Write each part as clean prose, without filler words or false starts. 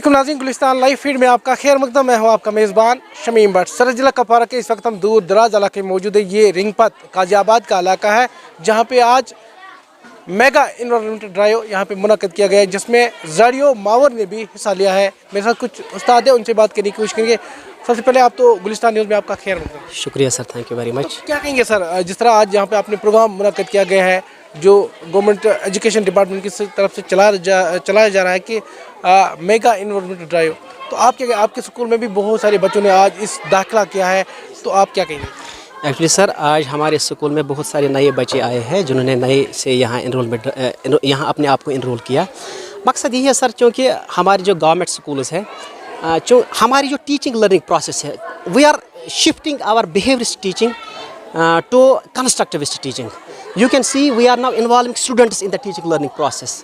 अस्सलाम नाज़रीन, Gulistan live feed में आपका खैर मकदम। मैं हूँ आपका मेज़बान शमीम भट्ट। सरहद जिला कपवारा के इस वक्त हम दूर दराज इलाके में मौजूद है। ये रिंगपत काजियाबाद का इलाका है जहाँ पे आज मेगा इन्वायरमेंटल ड्राइव यहाँ पे मुनक़द किया गया है, जिसमें ज़ाड़ियो मावर ने भी हिस्सा लिया है। मेरे साथ कुछ उस्ताद हैं, उनसे बात करने की कोशिश करेंगे। सबसे पहले आप तो गुलिस्तान न्यूज़ में आपका खैर मकदम। शुक्रिया sir, thank you very much. तो क्या कहेंगे सर, जिस तरह आज यहाँ पे आपने प्रोग्राम मुनक़द किया गया है जो गवर्नमेंट एजुकेशन डिपार्टमेंट की तरफ से चलाया जा रहा है कि मेगा इन्वायरमेंटल ड्राइव, तो आपके स्कूल में भी बहुत सारे बच्चों ने आज इस दाखिला किया है, तो आप क्या कहेंगे? एक्चुअली सर, आज हमारे स्कूल में बहुत सारे नए बच्चे आए हैं जिन्होंने नए से यहाँ यहाँ अपने आप को इनरोल किया। मकसद यही है सर, क्योंकि हमारे जो गवर्नमेंट स्कूल्स हैं, जो हमारी जो टीचिंग लर्निंग प्रोसेस है, we are shifting our behaviourist teaching to constructivist teaching. You can see we are now involving students in the teaching learning process.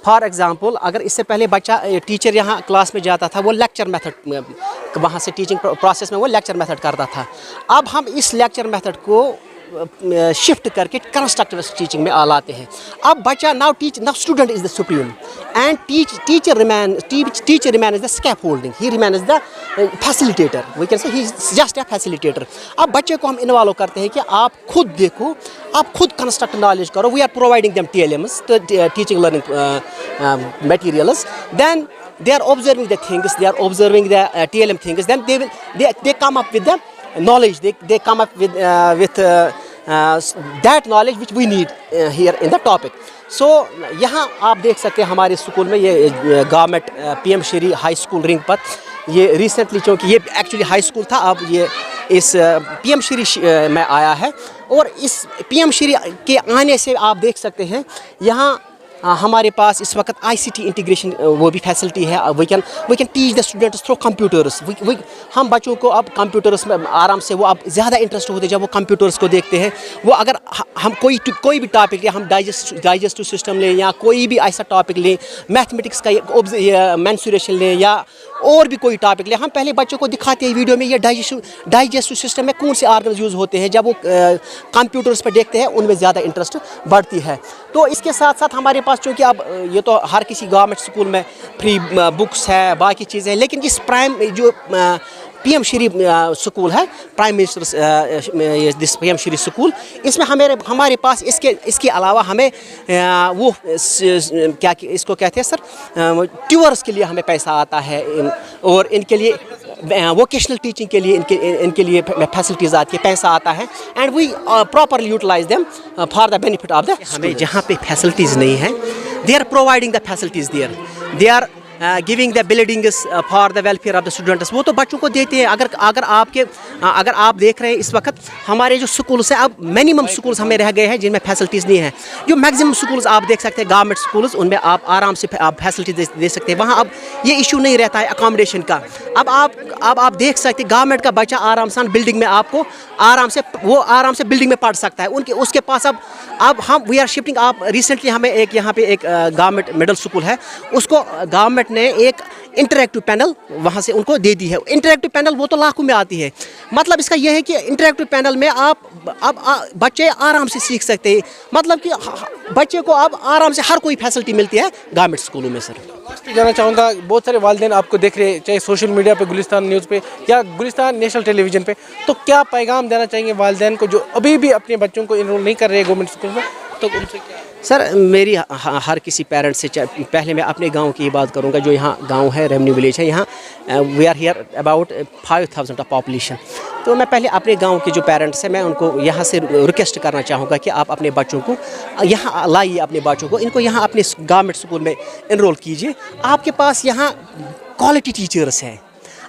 For example, अगर इससे पहले बच्चा टीचर यहाँ क्लास में जाता था, वो लेक्चर मेथड वहाँ से टीचिंग प्रोसेस में वो लेक्चर मेथड करता था। अब हम इस लेक्चर मेथड को शिफ्ट करके कंस्ट्रक्टिविस्ट टीचिंग में लाते हैं। अब बच्चा now student is the supreme and teacher remain is the scaffolding, he remain is the facilitator, we can say he is just a facilitator. अब बच्चे को हम इन्वॉल्व करते हैं कि आप खुद देखो, आप खुद कंस्ट्रक्ट नॉलेज करो। We are providing them TLMs, teaching learning materials, then they are observing the things, they are observing the TLM things, then they come up with the knowledge, they come up with that knowledge which we need here in the topic. So यहाँ आप देख सकते हैं हमारे school में ये government PM Shri high school Ringpat, ये recently, चूँकि ये एक्चुअली हाई स्कूल था, अब ये इस PM श्री में आया है। और इस PM श्री के आने से आप देख सकते हैं यहाँ हमारे पास इस वक्त ICT इंटीग्रेशन वो भी फैसिलिटी है। We can teach the students through computers. हम बच्चों को अब कंप्यूटर्स में आराम से वो अब ज़्यादा इंटरेस्ट होते हैं जब वो कंप्यूटर्स को देखते हैं। वो अगर हम कोई भी टॉपिक लें, हम डाइजेस्टिव सिस्टम लें या कोई भी ऐसा टॉपिक लें, मैथमेटिक्स का मेंसुरेशन लें या और भी कोई टॉपिक लें, हम पहले बच्चों को दिखाते हैं वीडियो में ये डाइजेस्टिव सिस्टम में कौन से ऑर्गन्स यूज़ होते हैं। जब वो कंप्यूटर्स पर देखते हैं उनमें ज़्यादा इंटरेस्ट बढ़ती है। तो इसके साथ साथ हमारे पास, चूँकि अब ये तो हर किसी गवर्नमेंट स्कूल में फ्री बुक्स है, बाकी चीज़ें हैं, लेकिन इस प्राइम जो PM श्री स्कूल है, prime minister this PM Shri school, इसमें हमारे पास इसके अलावा हमें वो क्या इसको कहते हैं सर, ट्यूअर्स के लिए हमें पैसा आता है, और इनके लिए वोकेशनल टीचिंग के लिए इनके लिए फैसिलिटीज़ आती है, पैसा आता है, and we properly utilise them for the benefit of the. हमें जहाँ पे फैसिलिटीज़ नहीं है, they are providing the facilities there, they are giving the buildings for the welfare of the students. वो तो बच्चों को देते हैं। अगर आप देख रहे हैं इस वक्त हमारे जो स्कूल्स हैं, अब मिनिमम स्कूल्स हमें रह गए हैं जिनमें फैसिलिटीज़ नहीं है। जो मैक्सिमम स्कूल्स आप देख सकते हैं गवर्नमेंट स्कूल्स, उनमें आप आराम से आप फैसिलिटी दे सकते हैं। वहाँ अब ये इशू नहीं रहता है अकोमोडेशन का। अब आप देख सकते हैं गवर्नमेंट का बच्चा आराम से बिल्डिंग में आपको आराम से बिल्डिंग में पढ़ सकता है। उसके पास अब हम वी आर शिफ्टिंग। आप रिसेंटली हमें यहाँ पे एक गवर्नमेंट मिडिल स्कूल है, उसको गवर्नमेंट ने एक इंटरेक्टिव पैनल वहाँ से उनको दे दी है। इंटरेक्टिव पैनल वो तो लाखों में आती है। मतलब इसका यह है कि इंटरेक्टिव पैनल में बच्चे आराम से सीख सकते हैं। मतलब कि बच्चे को अब आराम से हर कोई फैसिलिटी मिलती है गवर्नमेंट स्कूलों में। सर जानना चाहूँगा, बहुत सारे वालिदैन आपको देख रहे हैं, चाहे सोशल मीडिया पे, गुलिस्तान न्यूज़ पे या गुलिस्तान नेशनल टेलीविज़न पे, तो क्या पैगाम देना चाहेंगे वालिदैन को जो अभी भी अपने बच्चों को इनरोल नहीं कर रहे हैं गवर्नमेंट स्कूल में, तो उनसे क्या? सर मेरी हर किसी पेरेंट्स से, पहले मैं अपने गांव की बात करूंगा। जो यहाँ गांव है, रेमनी विलेज है, यहाँ we are here about 5000 of population. तो मैं पहले अपने गांव के जो पेरेंट्स हैं, मैं उनको यहाँ से रिक्वेस्ट करना चाहूँगा कि आप अपने बच्चों को यहाँ लाइए, अपने बच्चों को इनको यहाँ अपने गवर्नमेंट स्कूल में इनरोल कीजिए। आपके पास यहाँ क्वालिटी टीचर्स हैं,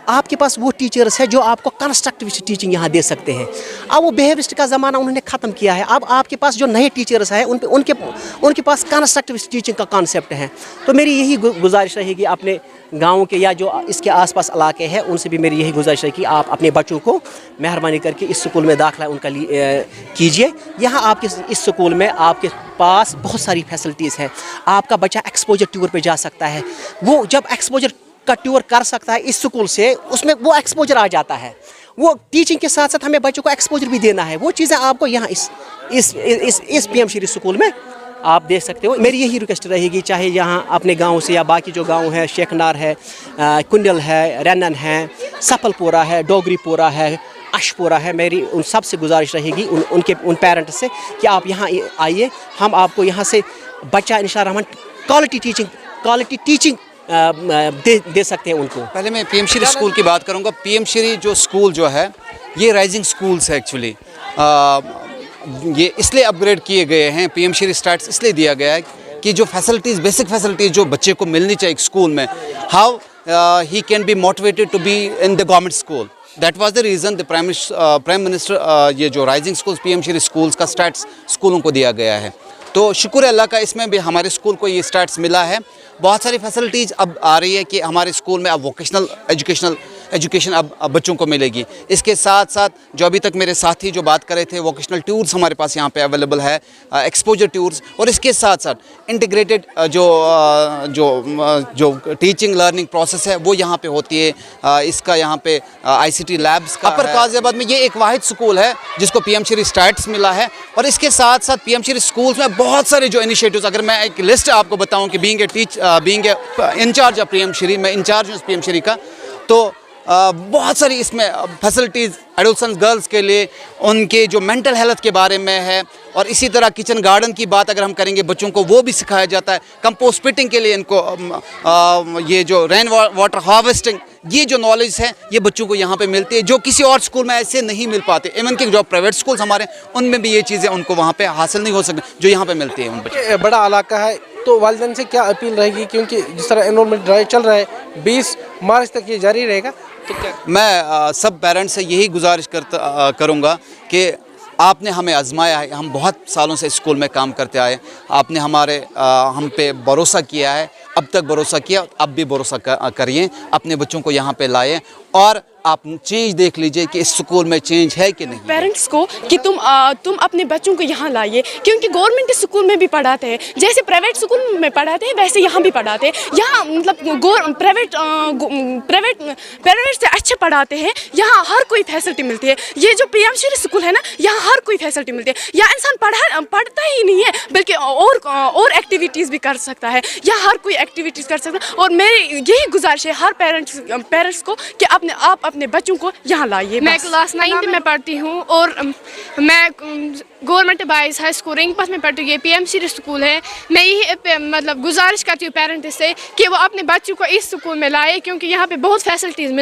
आपके पास वो टीचर्स हैं जो आपको कंस्ट्रक्टिविस्ट टीचिंग यहाँ दे सकते हैं। अब वो बिहेवियरिस्ट का ज़माना उन्होंने ख़त्म किया है। अब आपके पास जो नए टीचर्स हैं उनके पास कंस्ट्रक्टिविस्ट टीचिंग का कॉन्सेप्ट है। तो मेरी यही गुजारिश रहेगी अपने गाँव के या जो इसके आसपास इलाके हैं, उनसे भी मेरी यही गुजारिश है कि आप अपने बच्चों को मेहरबानी करके इस स्कूल में दाखिला उनका कीजिए। यहाँ आपके इस स्कूल में आपके पास बहुत सारी फैसिलिटीज़ है। आपका बच्चा एक्सपोजर टूर पर जा सकता है। वो जब एक्सपोजर का टूर कर सकता है इस स्कूल से, उसमें वो एक्सपोजर आ जाता है। वो टीचिंग के साथ साथ हमें बच्चों को एक्सपोजर भी देना है। वो चीज़ें आपको यहाँ इस PM श्री स्कूल में आप देख सकते हो। मेरी यही रिक्वेस्ट रहेगी, चाहे यहाँ अपने गांव से या बाकी जो गांव है, शेखनार है, कुंडल है, रैनन है, सफलपुरा है, डोगरीपुरा है, अशपुरा है, मेरी उन सब से गुजारिश रहेगी, उन पेरेंट्स से कि आप यहाँ आइए, हम आपको यहाँ से बच्चा इंशाअल्लाह रहमान क्वालिटी टीचिंग दे सकते हैं उनको। पहले मैं पीएम श्री स्कूल की बात करूंगा। पीएम श्री जो स्कूल जो है ये राइजिंग स्कूल्स है एक्चुअली। ये इसलिए अपग्रेड किए गए हैं, पीएम श्री स्टेटस इसलिए दिया गया है कि जो फैसिलिटीज़, बेसिक फैसिलिटीज़ जो बच्चे को मिलनी चाहिए स्कूल में, how he can be motivated to be in the government school. That was the reason the prime minister ये जो rising schools, PM Shri schools का स्टेटस स्कूलों को दिया गया है। तो शुक्र है अल्लाह का, इसमें भी हमारे स्कूल को ये स्टेटस मिला है। बहुत सारी फैसिलिटीज़ अब आ रही है कि हमारे स्कूल में अब वोकेशनल एजुकेशन अब बच्चों को मिलेगी। इसके साथ साथ जो अभी तक मेरे साथी जो बात कर रहे थे, वोकेशनल टूर्स हमारे पास यहाँ पे अवेलेबल है, एक्सपोजर टूर्स, और इसके साथ साथ इंटीग्रेटेड जो टीचिंग लर्निंग प्रोसेस है वो यहाँ पे होती है। इसका यहाँ पे ICT लैब्स का अपर गाजियाबाद में ये एक वाहिद स्कूल है जिसको पीएम श्री स्टेटस मिला है। और इसके साथ साथ पीएम श्री स्कूल्स में बहुत सारे जो इनिशिएटिव्स, अगर मैं एक लिस्ट आपको बताऊँ कि being a incharge of PM Shri, मैं इंचार्ज हूँ पीएम श्री का, तो बहुत सारी इसमें फैसिलिटीज़ एडोलसेंट गर्ल्स के लिए, उनके जो मेंटल हेल्थ के बारे में है, और इसी तरह किचन गार्डन की बात अगर हम करेंगे बच्चों को वो भी सिखाया जाता है। कंपोस्ट पिटिंग के लिए इनको ये जो रेन वाटर हार्वेस्टिंग, ये जो नॉलेज है ये बच्चों को यहाँ पे मिलती है, जो किसी और स्कूल में ऐसे नहीं मिल पाते। इवन कि जो प्राइवेट स्कूल्स हमारे, उनमें भी ये चीज़ें उनको वहाँ पे हासिल नहीं हो सकती जो यहाँ पे मिलती है उन बच्चों। बड़ा इलाका है, तो वालिदैन से क्या अपील रहेगी, क्योंकि जिस तरह एनरोलमेंट ड्राइव चल रहा है 20 मार्च तक ये जारी रहेगा, तो क्या मैं सब पेरेंट्स से यही गुजारिश करूँगा कि आपने हमें आजमाया है, हम बहुत सालों से स्कूल में काम करते आए, आपने हम पे भरोसा किया है, अब तक भरोसा किया, अब भी भरोसा करिए, अपने बच्चों को यहाँ पे लाएं और आप चेंज देख लीजिए कि इस स्कूल में चेंज है कि नहीं। पेरेंट्स को कि तुम अपने बच्चों को यहाँ लाइए, क्योंकि गवर्नमेंट स्कूल में भी पढ़ाते हैं, जैसे प्राइवेट स्कूल में पढ़ाते हैं वैसे यहाँ भी पढ़ाते हैं। यहाँ मतलब प्राइवेट से अच्छे पढ़ाते हैं, यहाँ हर कोई फैसिलिटी मिलती है। ये जो पीएम श्री स्कूल है ना, यहाँ हर कोई फैसिलिटी मिलती है। यहाँ इंसान पढ़ता ही नहीं है, बल्कि और एक्टिविटीज़ भी कर सकता है, यहाँ हर कोई एक्टिविटीज़ कर सकता है। और मेरी यही गुजारिश है हर पेरेंट्स को कि आप अपने बच्चों को यहाँ लाइए। मैं क्लास 9 में पढ़ती हूँ और मैं गवर्नमेंट बॉयज़ हाई स्कूल रिंगपत में पढ़ती हूँ। ये पीएम श्री स्कूल है। मैं यही मतलब गुजारिश करती हूँ पेरेंट्स से कि वो अपने बच्चों को इस स्कूल में लाए, क्योंकि यहाँ पे बहुत फैसिलिटीज़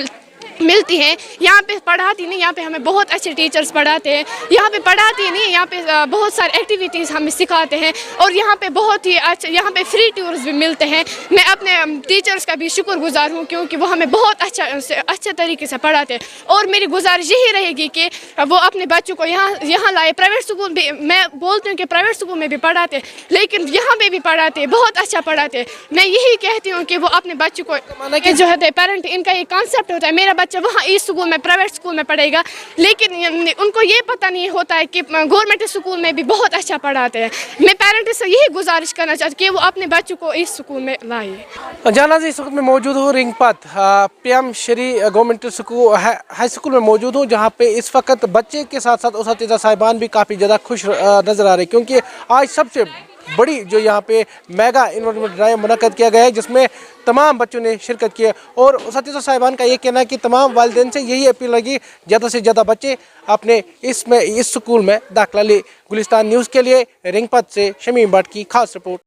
मिलती हैं। यहाँ पे पढ़ाती नहीं, यहाँ पे हमें बहुत अच्छे टीचर्स पढ़ाते हैं। यहाँ पे पढ़ाती नहीं, यहाँ पे बहुत सारी एक्टिविटीज़ हमें सिखाते हैं, और यहाँ पे बहुत ही अच्छे, यहाँ पे फ्री टूर्स भी मिलते हैं। मैं अपने टीचर्स का भी शुक्रगुजार हूँ, क्योंकि वो हमें बहुत अच्छे तरीके से पढ़ाते हैं। और मेरी गुजारिश यही रहेगी कि वो अपने बच्चों को यहाँ लाए। प्राइवेट स्कूल भी, मैं बोलती हूँ कि प्राइवेट स्कूल में भी पढ़ाते हैं, लेकिन यहाँ पे भी पढ़ाते हैं, बहुत अच्छा पढ़ाते हैं। मैं यही कहती हूँ कि वो अपने बच्चों को जो है पेरेंट, इनका ये कॉन्सेप्ट होता है मेरा बच्चा वहाँ इस स्कूल में प्राइवेट स्कूल में पढ़ेगा, लेकिन उनको ये पता नहीं होता है कि गवर्नमेंट स्कूल में भी बहुत अच्छा पढ़ाते हैं। मैं पेरेंट्स से यही गुजारिश करना चाहती हूँ कि वो अपने बच्चों को इस स्कूल में लाए। जाना जी, इस वक्त मैं मौजूद हूँ Ringpat PM Shri government school high school में मौजूद हूँ, जहाँ पे इस वक्त बच्चे के साथ साथ उस्ताद साहिबान भी काफ़ी ज़्यादा खुश नज़र आ रहे हैं, क्योंकि आज सबसे बड़ी जो यहाँ पे मेगा इन्वॉल्वमेंट ड्राइव मुनक्कद किया गया है, जिसमें तमाम बच्चों ने शिरकत की है। और उस्ताद साहिबान का ये कहना है कि तमाम वालिदैन से यही अपील लगी, ज़्यादा से ज़्यादा बच्चे अपने इस स्कूल में दाखिला ले। गुलिस्तान न्यूज़ के लिए रिंगपत से शमीम भट्ट की खास रिपोर्ट।